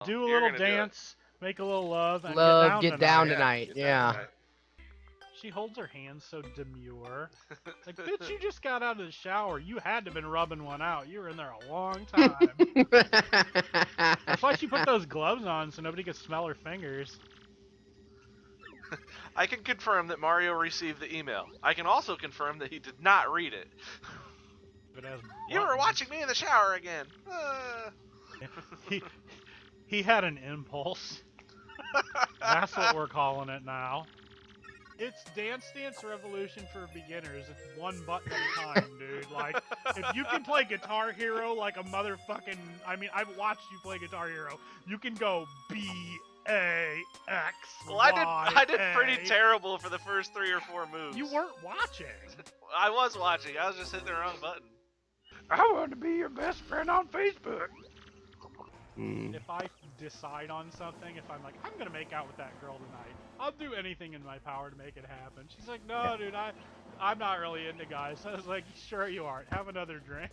do a You're little gonna do dance, make a little love, and Get get down down tonight. tonight. Get Yeah. down She holds her hands so demure. Like, tonight. bitch, you just got out of the shower. You had to have been rubbing one out. You were in there a long time. That's why she put those gloves on so nobody could smell her fingers. I can confirm that Mario received the email. I can also confirm that he did not read it. It has You were buttons. watching me in the shower again. He he had an impulse. That's what we're calling it now. It's Dance Dance Revolution for beginners. It's one button at a time, dude. Like, if you can play Guitar Hero like a motherfucking... I mean, I've watched you play Guitar Hero. You can go B-A-X. Well, I did pretty terrible for the first 3 or 4 moves. You weren't watching. I was watching. I was just hitting the wrong button. I want to be your best friend on Facebook. If I decide on something, if I'm like, I'm gonna make out with that girl tonight, I'll do anything in my power to make it happen. She's like, no, dude, I'm not really into guys. I was like, sure you aren't. Have another drink.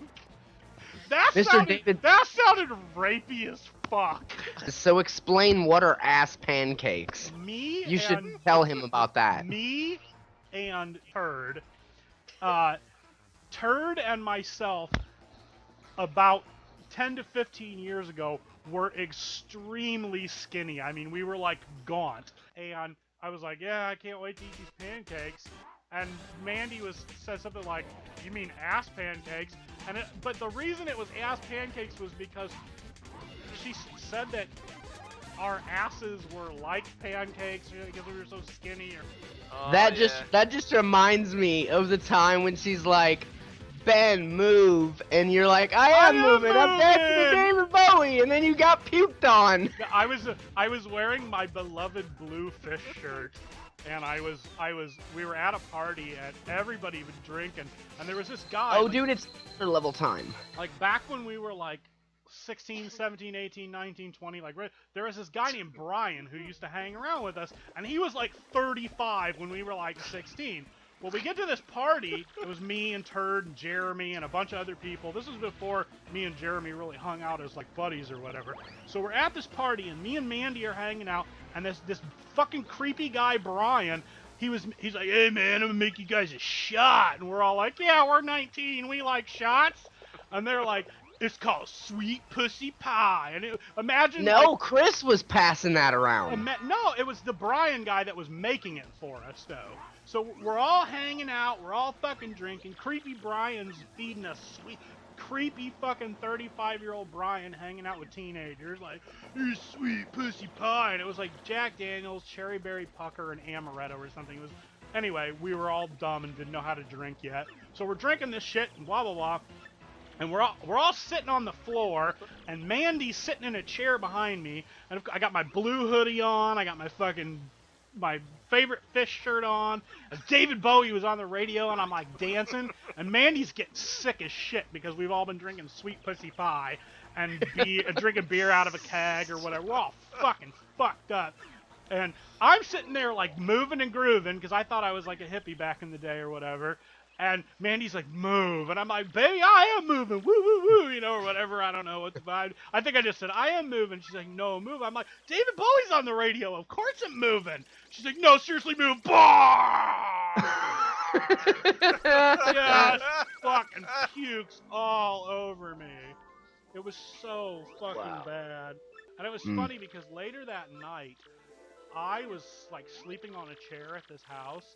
That sounded rapey as fuck. So explain what are ass pancakes. You should tell him about that. Me and Turd, Turd and myself, about 10 to 15 years ago, were extremely skinny. I mean, we were like gaunt. And I was like, yeah, I can't wait to eat these pancakes. And Mandy said something like, you mean ass pancakes? But the reason it was ass pancakes was because she said that our asses were like pancakes because we were so skinny. That just reminds me of the time when she's like, Ben, move, and you're like, I am moving. I'm dancing to David Bowie, and then you got puked on. I was wearing my beloved blue fish shirt, and we were at a party, and everybody was drinking, and there was this guy. Oh, dude, it's level time. Like, back when we were like 16, 17, 18, 19, 20, like, there was this guy named Brian who used to hang around with us, and he was like 35 when we were like 16. Well, we get to this party. It was me and Turd and Jeremy and a bunch of other people. This was before me and Jeremy really hung out as like buddies or whatever. So we're at this party, and me and Mandy are hanging out, and this fucking creepy guy Brian, he's like, hey man, I'm gonna make you guys a shot, and we're all like, yeah, we're 19, we like shots, and they're like, it's called Sweet Pussy Pie, and imagine. No, like, Chris was passing that around. No, it was the Brian guy that was making it for us, though. So we're all hanging out, we're all fucking drinking. Creepy Brian's feeding us creepy fucking 35-year-old Brian hanging out with teenagers, like, you sweet pussy pie. And it was like Jack Daniels, Cherry Berry Pucker, and Amaretto or something. Anyway, we were all dumb and didn't know how to drink yet. So we're drinking this shit and blah, blah, blah. And we're all sitting on the floor, and Mandy's sitting in a chair behind me, and I got my blue hoodie on, I got my favorite fish shirt on, and David Bowie was on the radio, and I'm like dancing, and Mandy's getting sick as shit because we've all been drinking Sweet Pussy Pie and drinking beer out of a keg or whatever. We're all fucking fucked up. And I'm sitting there like moving and grooving because I thought I was like a hippie back in the day or whatever. And Mandy's like, move. And I'm like, baby, I am moving. Woo, woo, woo. You know, or whatever. I don't know what the vibe. I think I just said, I am moving. She's like, no, move. I'm like, David Bowie's on the radio. Of course I'm moving. She's like, no, seriously, move. Just fucking pukes all over me. It was so fucking bad. And it was funny because later that night, I was like sleeping on a chair at this house.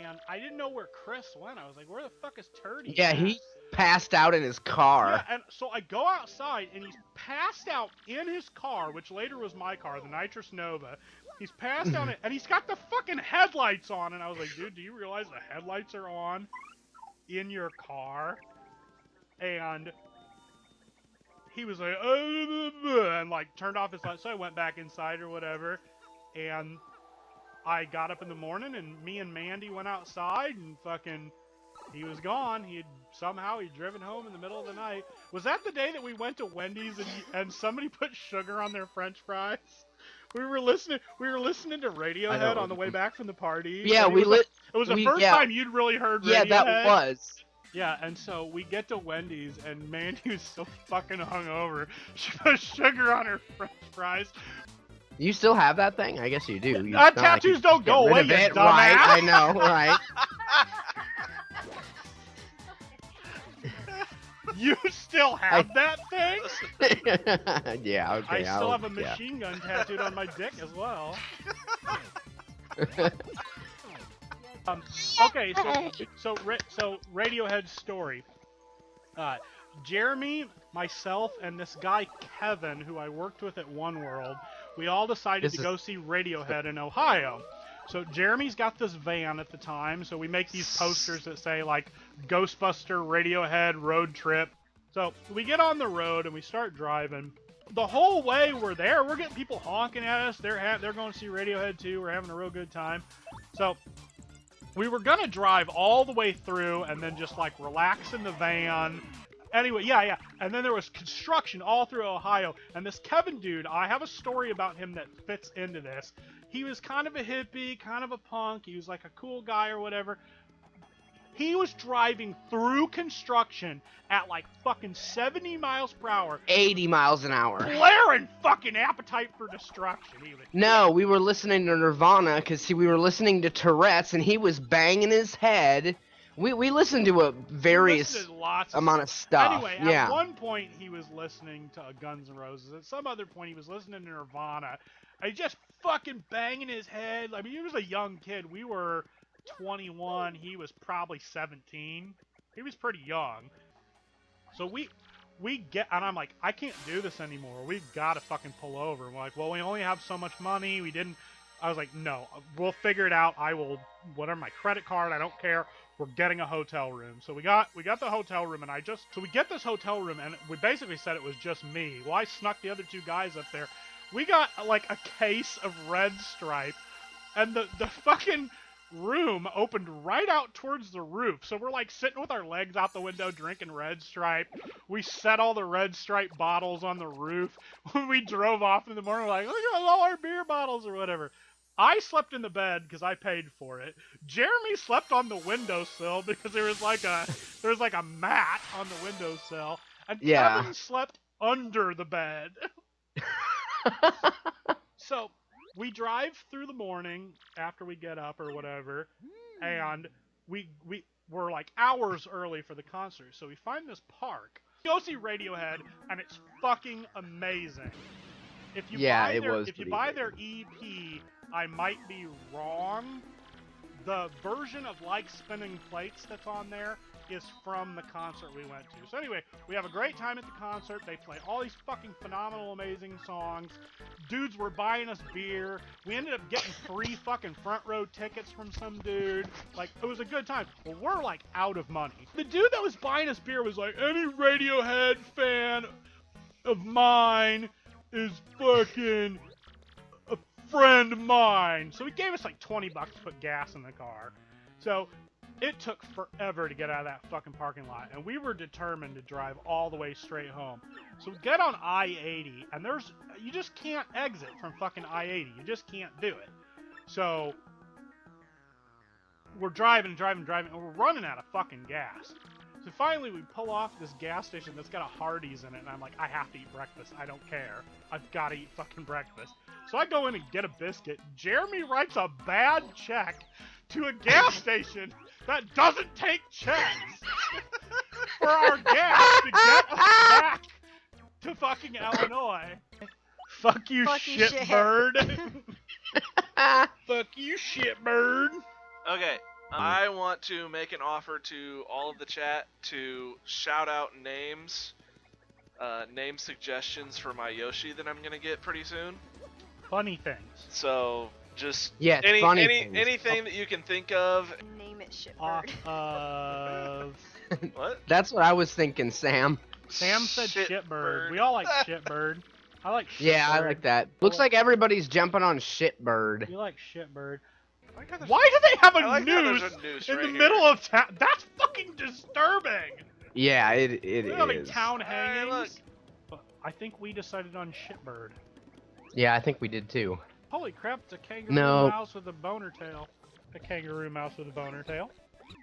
And I didn't know where Chris went. I was like, where the fuck is Turdy? Yeah, he passed out in his car. Yeah, and so I go outside, and he's passed out in his car, which later was my car, the Nitrous Nova. He's passed out, and he's got the fucking headlights on. And I was like, dude, do you realize the headlights are on in your car? And he was like, and like turned off his lights. So I went back inside or whatever, and I got up in the morning, and me and Mandy went outside, and fucking, he was gone. He'd driven home in the middle of the night. Was that the day that we went to Wendy's and somebody put sugar on their French fries? We were listening to Radiohead on the way back from the party. Yeah, It was the first time you'd really heard Radiohead. Yeah, that was. Yeah, and so we get to Wendy's, and Mandy was so fucking hungover. She put sugar on her French fries. You still have that thing? I guess you do. It's not like Tattoos you don't get go rid away, of you it. dumbass. Right, I know, right. You still have that thing? Yeah, okay. I still have a machine gun tattooed on my dick as well. Okay, so Radiohead's story. Jeremy, myself, and this guy Kevin, who I worked with at One World, we all decided to go see Radiohead in Ohio. So Jeremy's got this van at the time, so we make these posters that say like Ghostbuster Radiohead road trip. So we get on the road and we start driving. The whole way we're there, we're getting people honking at us. They're going to see Radiohead too. We're having a real good time. So we were gonna drive all the way through and then just like relax in the van. Anyway, yeah. And then there was construction all through Ohio. And this Kevin dude, I have a story about him that fits into this. He was kind of a hippie, kind of a punk. He was like a cool guy or whatever. He was driving through construction at like fucking 70 miles per hour. 80 miles an hour. Blaring fucking Appetite for Destruction. No, we were listening to Nirvana because we were listening to Tourette's and he was banging his head. We listened to a various amount of stuff. Anyway, yeah. At one point he was listening to Guns N' Roses. At some other point he was listening to Nirvana. And he just fucking banging his head. I mean, he was a young kid. We were 21. He was probably 17. He was pretty young. So we get, and I'm like, I can't do this anymore. We've got to fucking pull over. And we're like, well, we only have so much money. I was like, no, we'll figure it out. I will, whatever, my credit card, I don't care. We're getting a hotel room. So we got the hotel room, and so we get this hotel room, and we basically said it was just me. Well, I snuck the other two guys up there. We got like a case of Red Stripe, and the fucking room opened right out towards the roof. So we're like sitting with our legs out the window drinking Red Stripe. We set all the Red Stripe bottles on the roof. When we drove off in the morning, we're like, look at all our beer bottles or whatever. I slept in the bed because I paid for it. Jeremy slept on the windowsill because there was like a mat on the windowsill. And Kevin slept under the bed. So we drive through the morning after we get up or whatever, and we're like hours early for the concert. So we find this park. We go see Radiohead, and it's fucking amazing. If you buy their EP, I might be wrong. The version of Like Spinning Plates that's on there is from the concert we went to. So anyway, we have a great time at the concert. They play all these fucking phenomenal, amazing songs. Dudes were buying us beer. We ended up getting free fucking front row tickets from some dude. Like, it was a good time. Well, we're like out of money. The dude that was buying us beer was like, any Radiohead fan of mine is fucking a friend of mine. So he gave us like $20 to put gas in the car. So it took forever to get out of that fucking parking lot, and we were determined to drive all the way straight home. So we get on I-80, and you just can't exit from fucking I-80. You just can't do it. So we're driving, and we're running out of fucking gas. So finally we pull off this gas station that's got a Hardee's in it, and I'm like, I have to eat breakfast. I don't care. I've got to eat fucking breakfast. So I go in and get a biscuit. Jeremy writes a bad check to a gas station that doesn't take checks for our gas to get us back to fucking Illinois. Fuck you, shitbird. Fuck you, shitbird. Okay, I want to make an offer to all of the chat to shout out names, name suggestions for my Yoshi that I'm gonna get pretty soon. Funny things. So just anything that you can think of. Name it shitbird. What? That's what I was thinking, Sam. Sam said shitbird. We all like shitbird. I like shitbird. Yeah, I like that. Looks like everybody's jumping on shitbird. You like shitbird. Why do they have a noose in the middle of town? That's fucking disturbing. Yeah, it We're having is. town hangings. But I think we decided on shitbird. Yeah, I think we did too. Holy crap, it's a kangaroo mouse with a boner tail. A kangaroo mouse with a boner tail.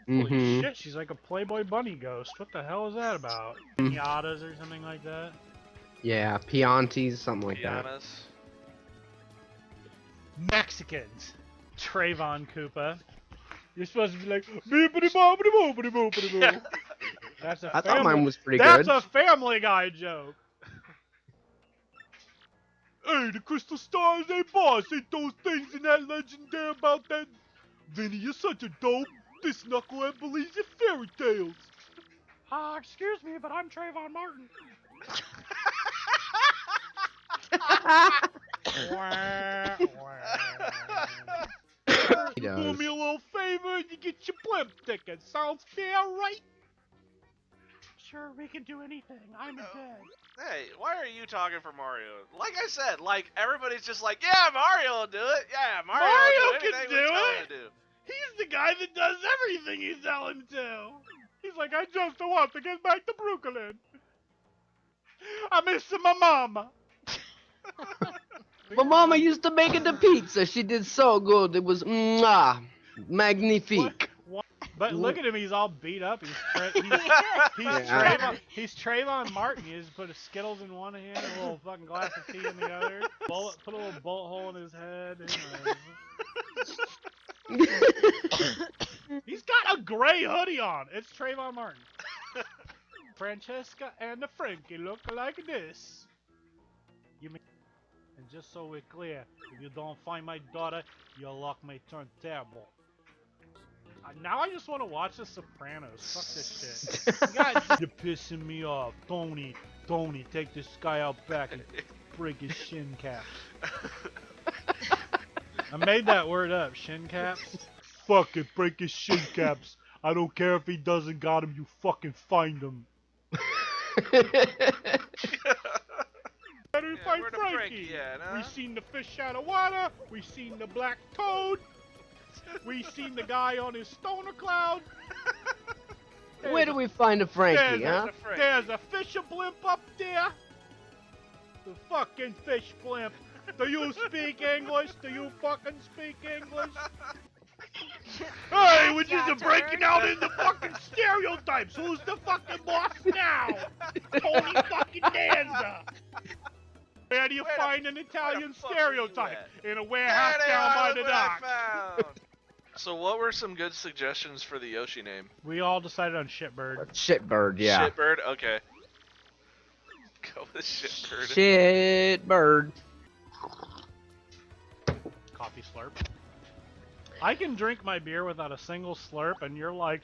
Holy Mhm. shit, she's like a Playboy bunny ghost. What the hell is that about? Mm. Pinatas or something like that? Yeah, Piantis, something like that. Pianas. Mexicans. Trayvon Koopa. You're supposed to be like, beepity boppity boopity boopity boo. That's a I thought mine was pretty That's good. a Family Guy joke. Hey, the crystal stars, hey boss, ain't those things in that legend there about that? Vinny, you're such a dope. This knucklehead believes in fairy tales. Excuse me, but I'm Trayvon Martin. Wah, wah. He Do does. me a little favor and you get your blimp ticket. Sounds fair, right? Sure, we can do anything. I'm dead. Hey, why are you talking for Mario? Like I said, like everybody's just like, yeah, Mario will do it. Yeah, Mario will do Mario can anything do we tell it. him to do. He's the guy that does everything you tell him to. He's like, I just want to get back to Brooklyn. I miss my mama. My mama used to make it the pizza. She did so good. It was magnifique. But look at him, he's all beat up. Yeah. He's Trayvon Martin. He just put a Skittles in one hand, a little fucking glass of tea in the other. Put a little bullet hole in his head. He's got a gray hoodie on. It's Trayvon Martin. Francesca and the Frankie look like this. And just so we're clear, if you don't find my daughter, your luck may turn terrible. Now I just want to watch The Sopranos. Fuck this shit. God, you're pissing me off. Tony, take this guy out back and break his shin caps. I made that word up, shin caps. Fuck it, break his shin caps. I don't care if he doesn't got him, you fucking find him. How do we find where the Frankie? Frankie at, huh? We seen the fish out of water. We seen the black toad. We seen the guy on his stoner cloud. Where do we find a Frankie, huh? There's a fisher blimp up there. The fucking fish blimp. Do you speak English? Do you fucking speak English? Hey, we're just breaking out into fucking stereotypes. Who's the fucking boss now? Tony fucking Danza. Where do you find an Italian stereotype? In a warehouse down by the dock. So what were some good suggestions for the Yoshi name? We all decided on Shitbird. Shitbird, yeah. Shitbird? Okay. Go with Shitbird. Shitbird. Coffee slurp. I can drink my beer without a single slurp, and you're like,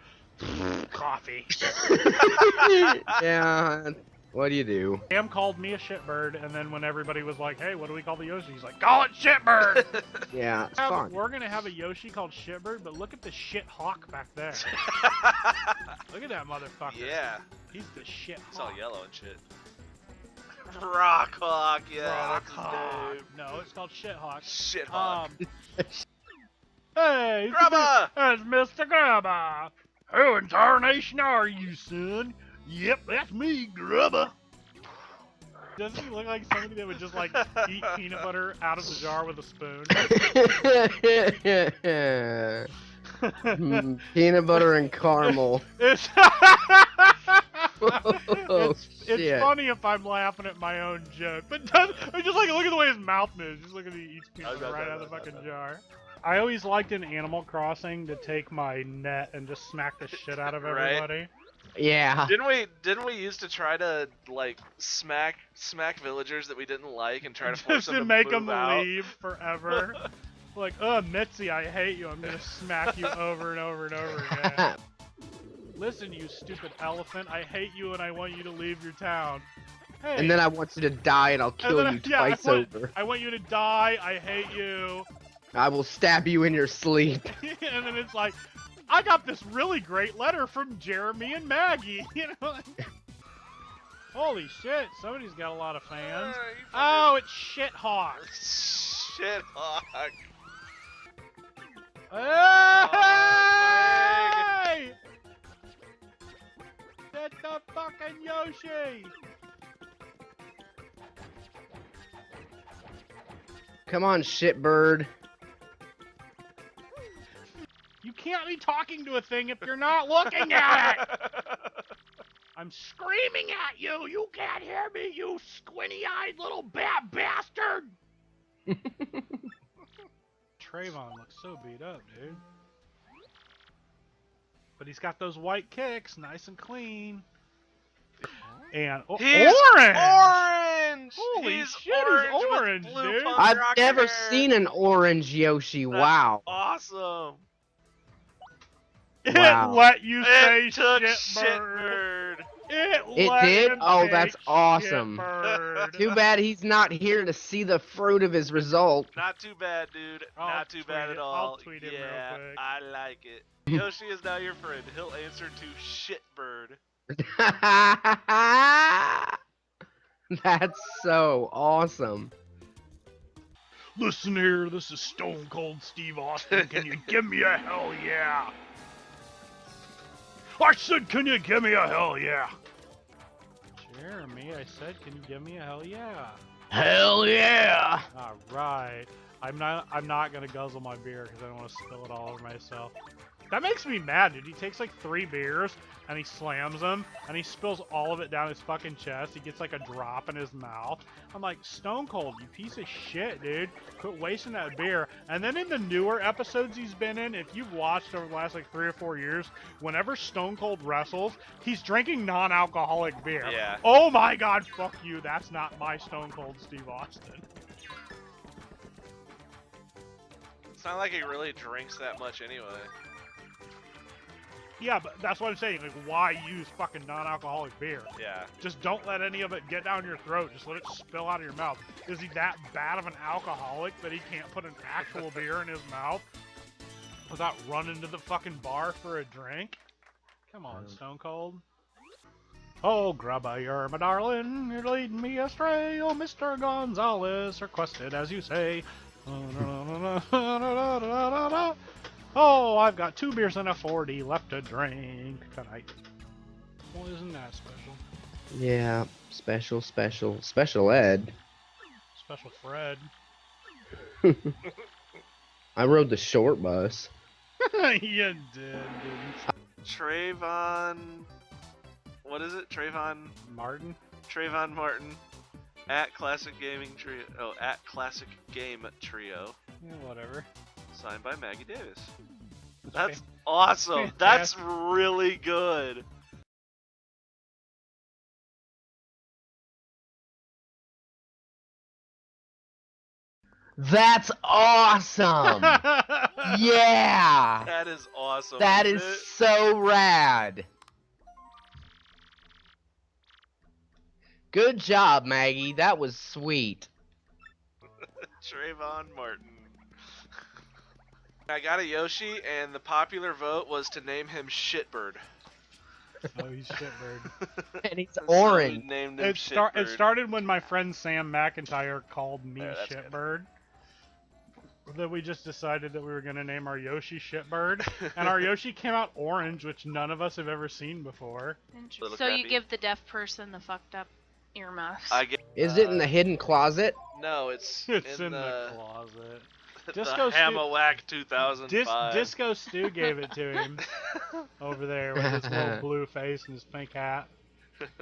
coffee. Yeah. What do you do? Sam called me a shitbird, and then when everybody was like, hey, what do we call the Yoshi? He's like, call it Shitbird! Yeah, it's fun. We're gonna have a Yoshi called Shitbird, but look at the shit hawk back there. Look at that motherfucker. Yeah. He's the shit It's all hawk. yellow and shit. Rockhawk, yeah. Rock That's his hawk. name. No, it's called shit hawk. Shithawk. Hey, Grubba! That's Mr. Grubba. Who in tarnation are you, son? Yep, that's me, Grubba. Doesn't he look like somebody that would just like eat peanut butter out of the jar with a spoon? Peanut butter and caramel. It's, Oh, it's shit. funny if I'm laughing at my own joke, but just like look at the way his mouth moves. Just look at he eats peanut butter right out of the fucking jar. I always liked in Animal Crossing to take my net and just smack the shit out of Right. everybody. Yeah. Didn't we used to try to like smack villagers that we didn't like and try to force Just them to to make move them out? leave forever. Like, Mitzi, I hate you. I'm gonna smack you over and over and over again. Listen, you stupid elephant. I hate you and I want you to leave your town. Hey. And then I want you to die and I'll kill then you yeah, twice over. I want you to die. I hate you. I will stab you in your sleep. And then it's like, I got this really great letter from Jeremy and Maggie. You know? Like, holy shit, somebody's got a lot of fans. Oh, it's Shithawk. Shithawk. Hey! That's the fucking Yoshi! Come on, shitbird. You can't can't be talking to a thing if you're not looking at it. I'm screaming at you. You can't hear me, you squinty-eyed little bastard. Trayvon looks so beat up, dude. But he's got those white kicks, nice and clean. And He's orange! Orange! Holy He's shit, orange he's with orange, blue dude. punk I've rock never hair. seen an orange Yoshi. That's Wow. Awesome. It Wow. let you say It took shitbird. shitbird. It let did? him Oh, take that's awesome. shitbird. Too bad he's not here to see the fruit of his result. Not too bad, dude. I'll Not too bad tweet at it. all. I'll tweet him real yeah, quick. I like it. Yoshi is now your friend. He'll answer to shitbird. That's so awesome. Listen here, this is Stone Cold Steve Austin. Can you give me a hell yeah? I said, can you give me a hell yeah? Jeremy, I said, can you give me a hell yeah? Hell yeah! All right. I'm not gonna guzzle my beer because I don't want to spill it all over myself. That makes me mad, dude. He takes like 3 beers and he slams them and he spills all of it down his fucking chest. He gets like a drop in his mouth. I'm like, Stone Cold, you piece of shit, dude. Quit wasting that beer. And then in the newer episodes he's been in, if you've watched over the last like 3 or 4 years, whenever Stone Cold wrestles, he's drinking non-alcoholic beer. Yeah. Oh my god, fuck you. That's not my Stone Cold Steve Austin. It's not like he really drinks that much anyway. Yeah, but that's what I'm saying. Like, why use fucking non-alcoholic beer? Yeah. Just don't let any of it get down your throat. Just let it spill out of your mouth. Is he that bad of an alcoholic that he can't put an actual beer in his mouth without running to the fucking bar for a drink? Come on, Stone Cold. Oh, grubba, you're my darling. You're leading me astray. Oh, Mr. Gonzalez, requested as you say. Oh, I've got 2 beers and a 40 left to drink tonight. Well, isn't that special? Yeah, special ed. Special Fred. I rode the short bus. You did, didn't you? Trayvon. What is it? Trayvon Martin? Martin. At Classic Gaming Trio. Oh, at Classic Game Trio. Yeah, whatever. Signed by Maggie Davis. It's That's fan- awesome. fantastic. That's really good. That's awesome! Yeah! That is awesome. That isn't is it? so rad. Good job, Maggie. That was sweet. Trayvon Martin. I got a Yoshi, and the popular vote was to name him Shitbird. Oh, he's shitbird. And he's So we orange. named him It Shitbird. started when my friend Sam McIntyre called me Yeah, that's good. Shitbird. Then we just decided that we were going to name our Yoshi Shitbird. And our Yoshi came out orange, which none of us have ever seen before. Little So you crappy. give the deaf person the fucked up earmuffs. I get. Is it in the hidden closet? No, it's It's in, in the closet. the Disco Stu- Hammerwhack 2005. Disco Stu gave it to him over there with his little blue face and his pink hat,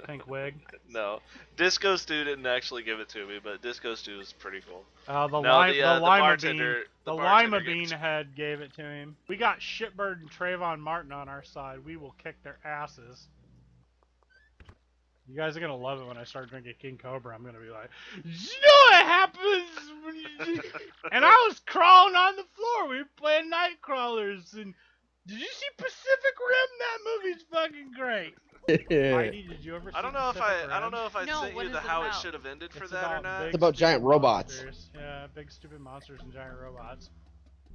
pink wig. No, Disco Stu didn't actually give it to me, but Disco Stu is pretty cool. The No, lima the bean, bartender. the bartender lima gave it bean to me. head gave it to him. We got Shitbird and Trayvon Martin on our side. We will kick their asses. You guys are gonna love it when I start drinking King Cobra. I'm gonna be like, you know what happens when you... And I was crawling on the floor. We were playing Nightcrawlers, and did you see Pacific Rim? That movie's fucking great. Heidi, did you ever see I don't know if Pacific I don't Rim? know if I No, sent what you the is it how it about? should have ended for It's that or about not. big, It's about giant stupid robots. monsters. Yeah, big stupid monsters and giant robots.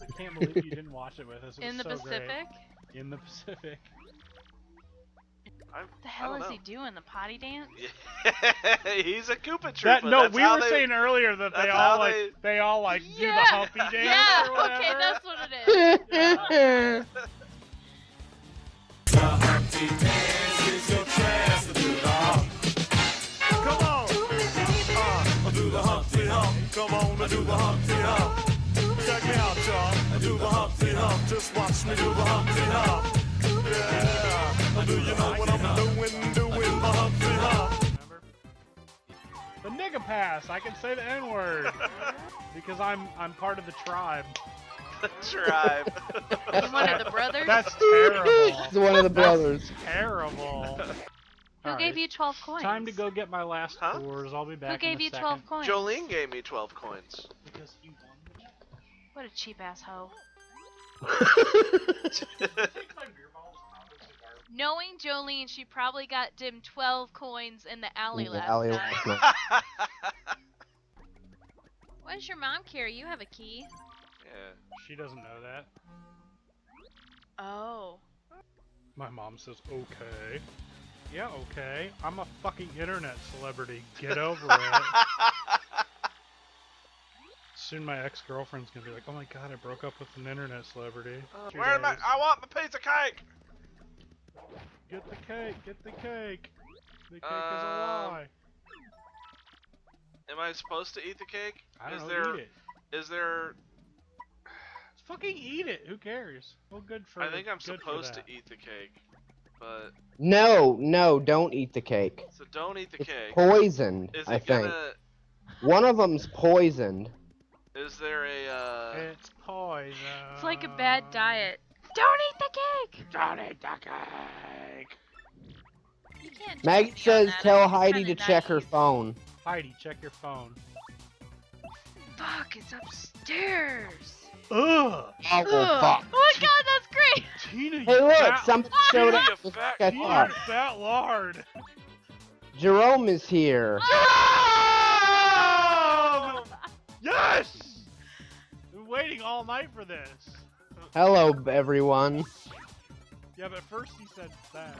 I can't believe you didn't watch it with us. It In the was so Pacific? Great. In the Pacific. What The hell is he doing? The potty dance? He's a Koopa Troopa. That, no, That's we how were they- saying earlier that that's they how all like they all like do the humpy dance Yeah, or whatever. okay, that's what it is. Come on, do the Humpty Hump. Come on, do the Humpty Hump. check me out, y'all. I do the Humpty Hump, just watch me do the Humpty Hump. Yeah, do you know what I'm doing the Humpty Hump? Remember? The nigga pass. I can say the N-word because I'm part of the tribe. The tribe. You one of the brothers? That's terrible. It's one of the brothers. Terrible. Who gave you 12 coins? Time to go get my last Huh? tours. I'll be back. Who gave in a you second. 12 coins? Jolene gave me 12 coins. Because he won. What a cheap ass hoe. Knowing Jolene, she probably got Dim 12 coins in the alley last night. Why does your mom care? You have a key. Yeah. She doesn't know that. Oh. My mom says, okay. Yeah, okay. I'm a fucking internet celebrity. Get over it. Soon my ex-girlfriend's gonna be like, oh my god, I broke up with an internet celebrity. 2 Where am I? days. I want my piece of cake! Get the cake, get the cake. The cake is a lie. Am I supposed to eat the cake? I don't is know, there, eat it. Is there... Just fucking eat it, who cares? Well, good for I think I'm good for supposed to that. eat the cake. But... No, don't eat the cake. So don't eat the It's cake. poisoned, Is I it think. gonna... One of them's poisoned. Is there a, It's poison. It's like a bad diet. Don't eat the cake! Don't eat the cake! You can't Maggie judge me on says that. tell I'm Heidi to kinda check her naive. phone. Heidi, check your phone. Fuck, it's upstairs. Ugh! Oh, Ugh. fuck. Oh my god, that's great! Tina, Hey, you look, fat, somebody showed Tina, up. you Let's fat check Tina, out. you fat lard. Jerome is here. Oh! Yes! Been waiting all night for this. Hello, everyone. Yeah, but first he said that.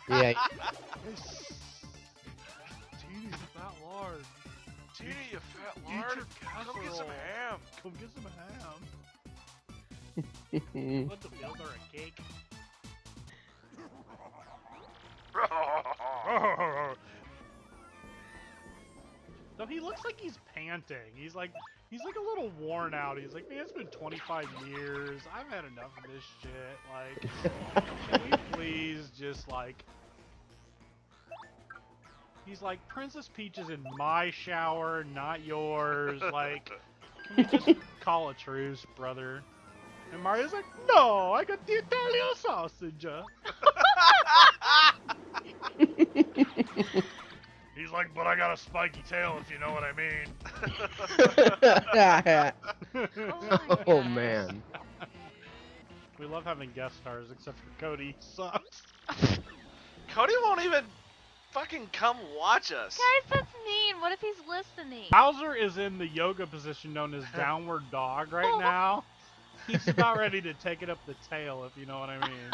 Yeah, Tina, you fat lard. Tina, you fat Eat lard. your Come get some casserole. ham. Come get some ham. Let the builder a cake. So he looks like he's panting. He's like a little worn out. He's like, man, it's been 25 years. I've had enough of this shit. Like, can we please just like... He's like, Princess Peach is in my shower, not yours. Like, can we just call a truce, brother? And Mario's like, no, I got the Italian sausage. He's like, but I got a spiky tail, if you know what I mean. Oh man. We love having guest stars, except for Cody. He sucks. Cody won't even fucking come watch us. Guys, that's mean. What if he's listening? Bowser is in the yoga position known as downward dog right now. He's about ready to take it up the tail, if you know what I mean.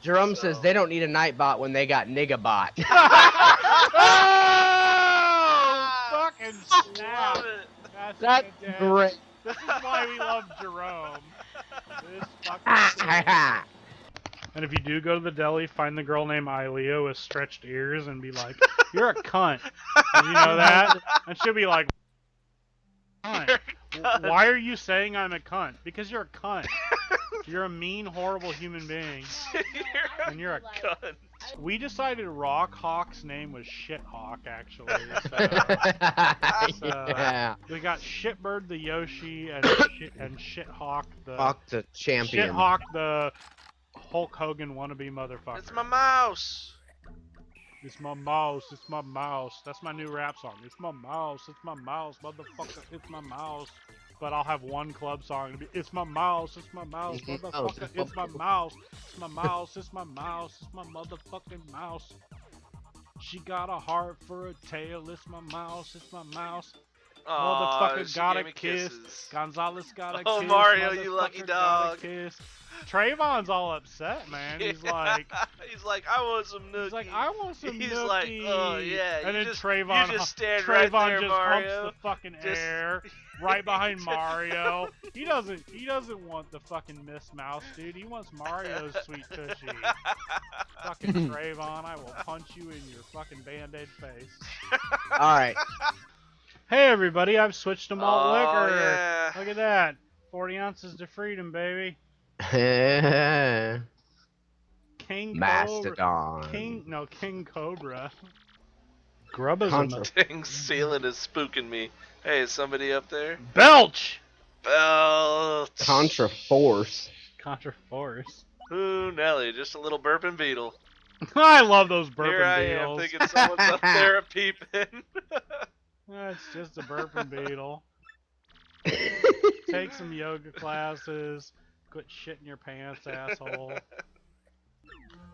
Jerome says they don't need a Nightbot when they got Nigabot. Oh! Fucking snap. Love it. That's fantastic. great. This is why we love Jerome. This fucking shit. And if you do go to the deli, find the girl named Ilea with stretched ears and be like, you're a cunt. And you know that? And she'll be like, cunt. Why are you saying I'm a cunt? Because you're a cunt. You're a mean, horrible human being. And you're a cunt. We decided Rock Hawk's name was Shithawk, actually. So, Yeah. we got Shitbird the Yoshi and Shithawk the Hawk the champion. Shithawk the Hulk Hogan wannabe motherfucker. It's my mouse. It's my mouse, it's my mouse. That's my new rap song. It's my mouse, motherfucker, it's my mouse. But I'll have one club song to be, it's my mouse, motherfucker, it's my mouse, it's my mouse, it's my mouse, it's my motherfucking mouse. She got a heart for a tail, it's my mouse, it's my mouse. Aw, Motherfucker she got gave a me kiss. kisses. Gonzalez got a Oh, kiss. Mario, you lucky motherfucker got a dog. kiss. Trayvon's all upset, man. He's like, he's like, I want some nookie. he's like, I want some He's nookie. like, oh, yeah, And you then just- Trayvon, you just stand right Trayvon there, just Mario. humps the fucking Just- air right behind Mario. He doesn't want the fucking Miss Mouse, dude. He wants Mario's sweet tushy. Fucking Trayvon, I will punch you in your fucking Band-Aid face. All right. Hey everybody, I've switched to malt Oh, liquor. yeah. Look at that. 40 ounces to freedom, baby. King Mastodon. Cobra. King Cobra. Grubba's Contra. Dang, ceiling is spooking me. Hey, is somebody up there? Belch! Belch. Contra Force. Contra Force. Ooh, Nelly, just a little burping beetle. I love those burping Here I am beetles. thinking someone's up there peeping. It's just a burping beetle. Take some yoga classes. Quit shitting your pants, asshole.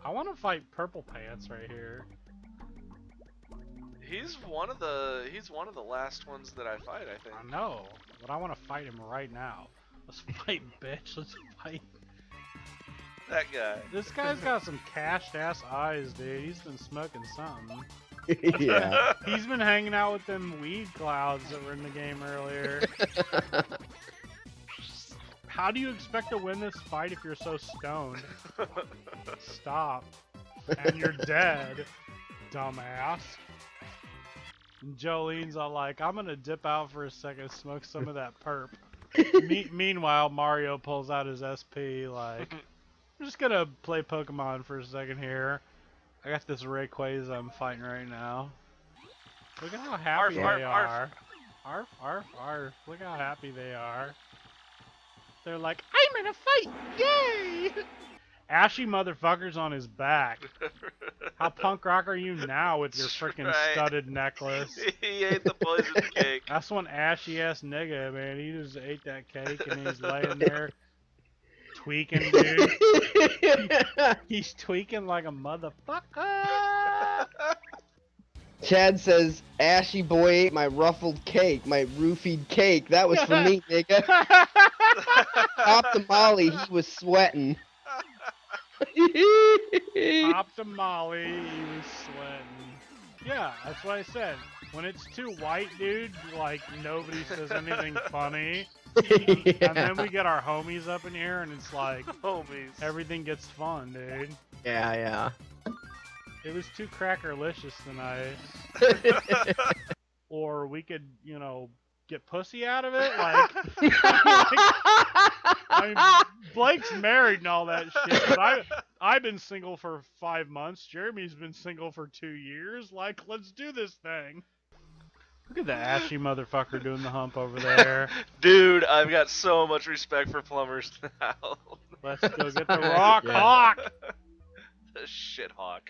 I want to fight Purple Pants right here. He's one of the last ones that I fight, I think. I know, but I want to fight him right now. Let's fight, bitch. Let's fight. That guy. This guy's got some cashed ass eyes, dude. He's been smoking something. Yeah. He's been hanging out with them weed clouds that were in the game earlier. How do you expect to win this fight if you're so stoned? Stop. And you're dead, dumbass. And Jolene's all like, I'm gonna dip out for a second, smoke some of that perp. Meanwhile, Mario pulls out his SP like, I'm just gonna play Pokemon for a second here. I got this Rayquaza I'm fighting right now. Look at how happy Arf, they arf, are. Arf, arf, arf. Look how happy they are. They're like, I'm in a fight! Yay! Ashy motherfucker's on his back. How punk rock are you now with your freaking Right. studded necklace? He ate the poison cake. That's one ashy ass nigga, man. He just ate that cake and he's laying there tweaking, dude. He's tweaking like a motherfucker. Chad says, Ashy boy ate my ruffled cake, my roofied cake. That was for me, nigga. Pop the molly, he was sweating. Popped a molly, he was sweating. Yeah, that's what I said. When it's too white, dude, like nobody says anything funny. And then we get our homies up in here and it's like Homies. everything gets fun, dude. Yeah, yeah. It was too crackerlicious tonight. Or we could, you know, get pussy out of it. Like, I mean, Blake's married and all that shit, but I've been single for 5 months. Jeremy's been single for 2 years. Like, let's do this thing. Look at the ashy motherfucker doing the hump over there. Dude, I've got so much respect for plumbers now. Let's go get the rock Yeah. hawk. The shit hawk.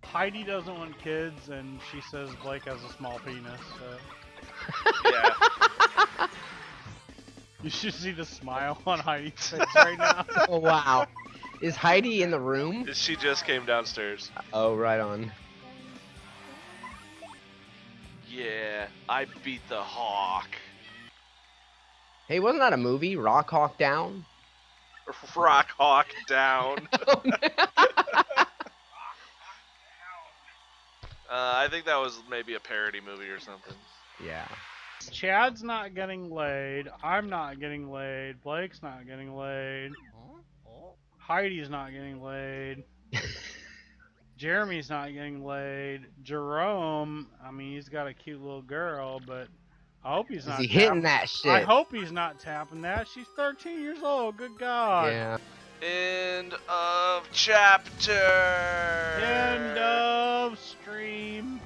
Heidi doesn't want kids, and she says Blake has a small penis. So. Yeah. You should see the smile on Heidi's face right now. Oh, wow. Is Heidi in the room? She just came downstairs. Oh, right on. Yeah, I beat the hawk. Hey, wasn't that a movie? Rock Hawk Down? Rock hawk down. I think that was maybe a parody movie or something. Yeah. Chad's not getting laid. I'm not getting laid. Blake's not getting laid. Heidi's not getting laid. Jeremy's not getting laid. Jerome, I mean, he's got a cute little girl, but I hope he's Is not he hitting tapping. that shit? I hope he's not tapping that. She's 13 years old. Good God. Yeah. End of chapter. End of stream.